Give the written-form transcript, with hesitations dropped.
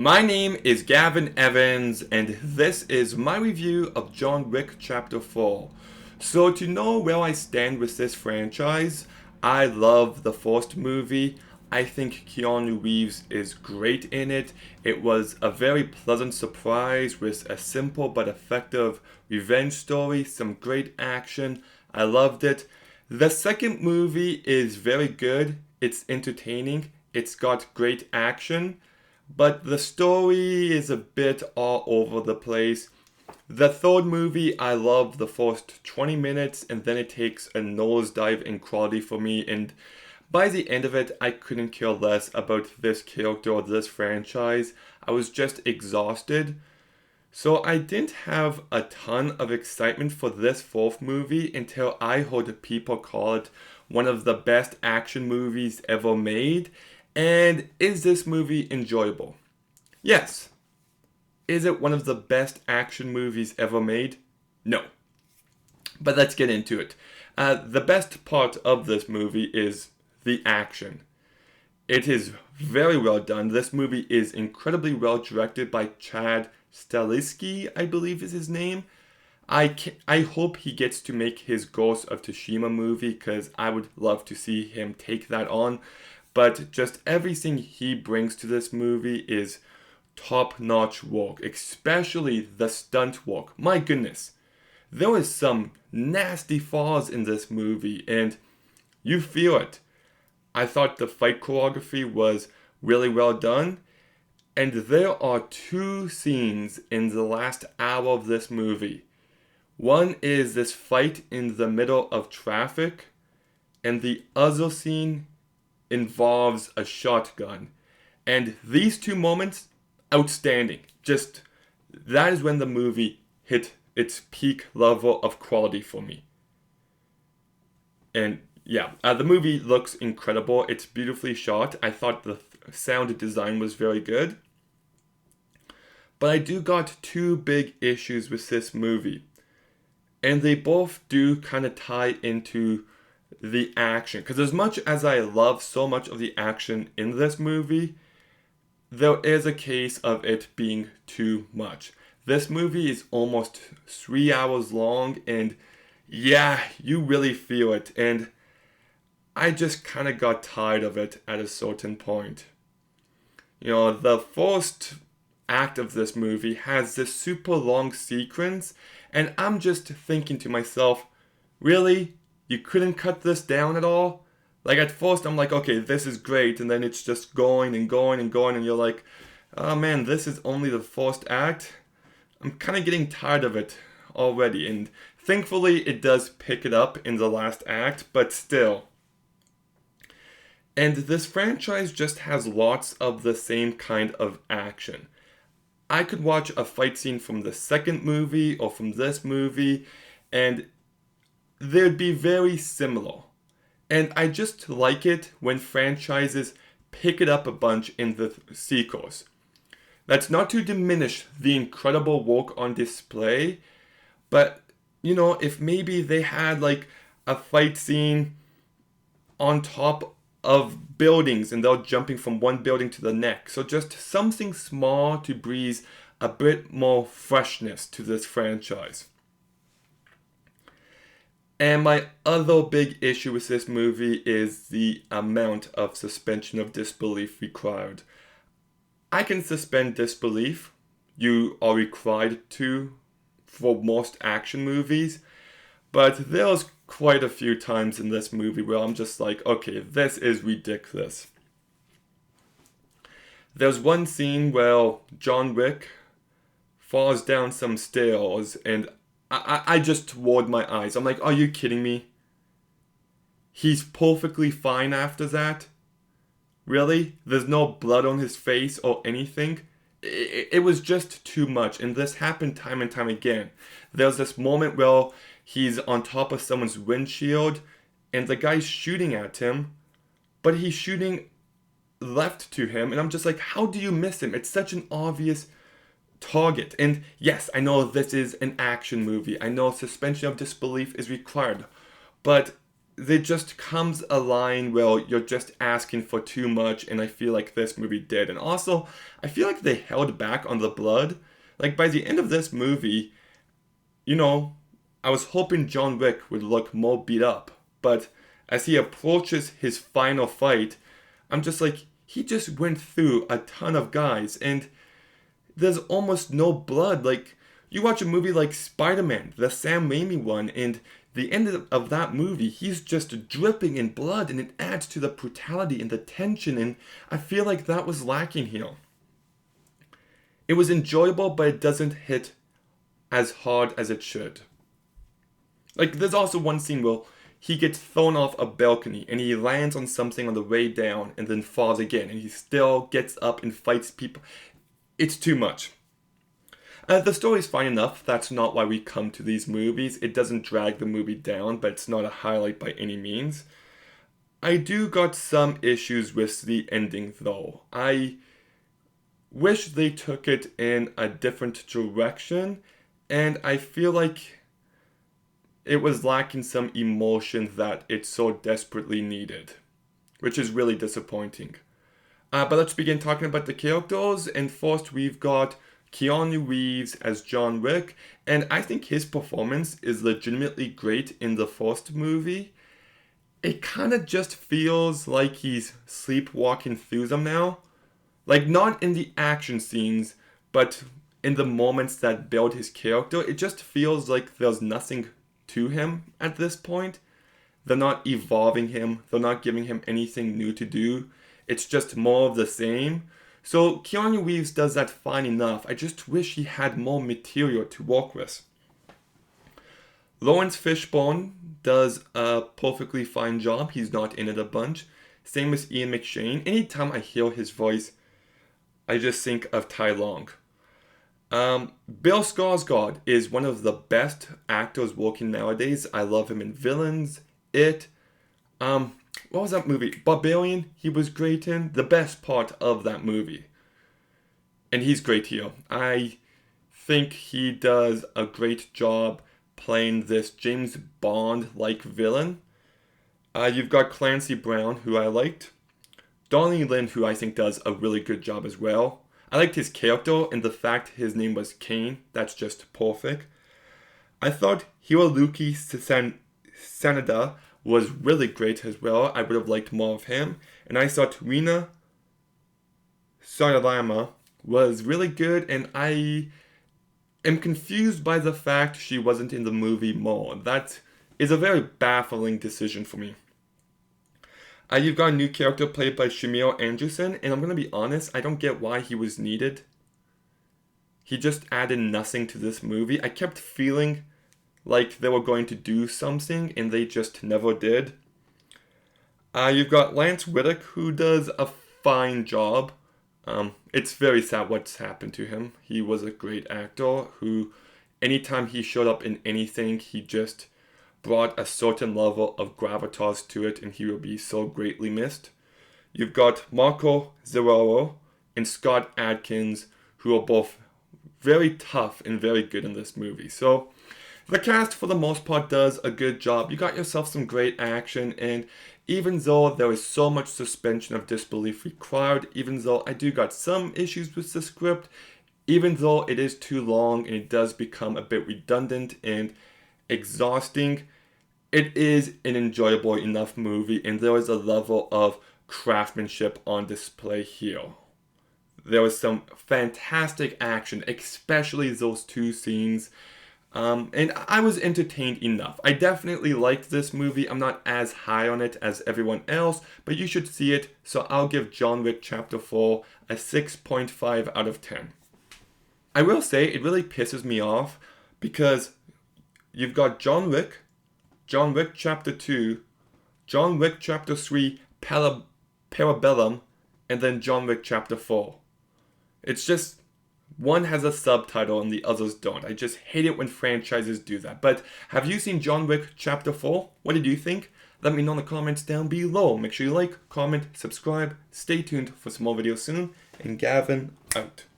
My name is Gavin Evans, and this is my review of John Wick Chapter 4. So, to know where I stand with this franchise, I love the first movie. I think Keanu Reeves is great in it. It was a very pleasant surprise with a simple but effective revenge story, some great action. I loved it. The second movie is very good, it's entertaining, it's got great action. But the story is a bit all over the place. The third movie, I love the first 20 minutes, and then it takes a nosedive in quality for me. And by the end of it, I couldn't care less about this character or this franchise. I was just exhausted. So I didn't have a ton of excitement for this fourth movie until I heard people call it one of the best action movies ever made. And is this movie enjoyable? Yes. Is it one of the best action movies ever made? No. But let's get into it. The best part of this movie is the action. It is very well done. This movie is incredibly well directed by Chad Stahelski, I believe is his name. I hope he gets to make his Ghost of Tsushima movie because I would love to see him take that on. But just everything he brings to this movie is top-notch work, especially the stunt work. My goodness, there is some nasty falls in this movie, and you feel it. I thought the fight choreography was really well done, and there are two scenes in the last hour of this movie. One is this fight in the middle of traffic, and the other scene involves a shotgun. And these two moments, outstanding. Just, that is when the movie hit its peak level of quality for me. And yeah, the movie looks incredible. It's beautifully shot. I thought the sound design was very good. But I do got two big issues with this movie. And they both do kind of tie into the action. Because as much as I love so much of the action in this movie, there is a case of it being too much. This movie is almost 3 hours long, and yeah, you really feel it. And I just kind of got tired of it at a certain point. You know, the first act of this movie has this super long sequence, and I'm just thinking to myself, really? You couldn't cut this down at all? Like at first I'm like, okay, this is great, and then it's just going and going and going, and you're like, oh man, this is only the first act. I'm kind of getting tired of it already, and thankfully it does pick it up in the last act, but still. And this franchise just has lots of the same kind of action. I could watch a fight scene from the second movie or from this movie, and they'd be very similar. And I just like it when franchises pick it up a bunch in the sequels. That's not to diminish the incredible work on display, but you know, if maybe they had like a fight scene on top of buildings and they're jumping from one building to the next. So just something small to breathe a bit more freshness to this franchise. And my other big issue with this movie is the amount of suspension of disbelief required. I can suspend disbelief. You are required to for most action movies. But there's quite a few times in this movie where I'm just like, okay, this is ridiculous. There's one scene where John Wick falls down some stairs, and I just rolled my eyes. I'm like, are you kidding me? He's perfectly fine after that? Really? There's no blood on his face or anything? It was just too much, and this happened time and time again. There's this moment where he's on top of someone's windshield, and the guy's shooting at him, but he's shooting left to him, and I'm just like, how do you miss him? It's such an obvious target. And yes, I know this is an action movie. I know suspension of disbelief is required, but there just comes a line where you're just asking for too much, and I feel like this movie did. And also, I feel like they held back on the blood. Like, by the end of this movie, you know, I was hoping John Wick would look more beat up. But as he approaches his final fight, I'm just like, he just went through a ton of guys, and there's almost no blood. Like, you watch a movie like Spider-Man, the Sam Raimi one, and the end of that movie, he's just dripping in blood, and it adds to the brutality and the tension, and I feel like that was lacking here. It was enjoyable, but it doesn't hit as hard as it should. Like, there's also one scene where he gets thrown off a balcony, and he lands on something on the way down, and then falls again, and he still gets up and fights people. It's too much. The story's fine enough. That's not why we come to these movies. It doesn't drag the movie down, but it's not a highlight by any means. I do got some issues with the ending, though. I wish they took it in a different direction, and I feel like it was lacking some emotion that it so desperately needed, which is really disappointing. But let's begin talking about the characters, and first we've got Keanu Reeves as John Wick, and I think his performance is legitimately great in the first movie. It kind of just feels like he's sleepwalking through them now. Like, not in the action scenes, but in the moments that build his character. It just feels like there's nothing to him at this point. They're not evolving him, they're not giving him anything new to do. It's just more of the same. So Keanu Reeves does that fine enough. I just wish he had more material to work with. Lawrence Fishburne does a perfectly fine job. He's not in it a bunch. Same as Ian McShane. Anytime I hear his voice, I just think of Tai Long. Bill Skarsgård is one of the best actors working nowadays. I love him in Villains, It. What was that movie? Barbarian, he was great in. The best part of that movie. And he's great here. I think he does a great job playing this James Bond-like villain. You've got Clancy Brown, who I liked. Donnie Lin, who I think does a really good job as well. I liked his character and the fact his name was Kane. That's just perfect. I thought Hiroyuki Sanada was really great as well. I would have liked more of him. And I thought Rina Sawayama was really good, and I am confused by the fact she wasn't in the movie more. That is a very baffling decision for me. You've got a new character played by Shamir Anderson, and I'm going to be honest, I don't get why he was needed. He just added nothing to this movie. I kept feeling like they were going to do something, and they just never did. You've got Lance Reddick, who does a fine job. It's very sad what's happened to him. He was a great actor who, anytime he showed up in anything, he just brought a certain level of gravitas to it, and he will be so greatly missed. You've got Marco Zeraro and Scott Adkins, who are both very tough and very good in this movie. So the cast, for the most part, does a good job. You got yourself some great action, and even though there is so much suspension of disbelief required, even though I do got some issues with the script, even though it is too long and it does become a bit redundant and exhausting, it is an enjoyable enough movie, and there is a level of craftsmanship on display here. There was some fantastic action, especially those two scenes. And I was entertained enough. I definitely liked this movie. I'm not as high on it as everyone else, but you should see it. So I'll give John Wick Chapter 4 a 6.5 out of 10. I will say it really pisses me off because you've got John Wick Chapter 2, John Wick Chapter 3, Parabellum, and then John Wick Chapter 4. It's just, one has a subtitle and the others don't. I just hate it when franchises do that. But have you seen John Wick Chapter 4? What did you think? Let me know in the comments down below. Make sure you like, comment, subscribe. Stay tuned for some more videos soon. And Gavin out.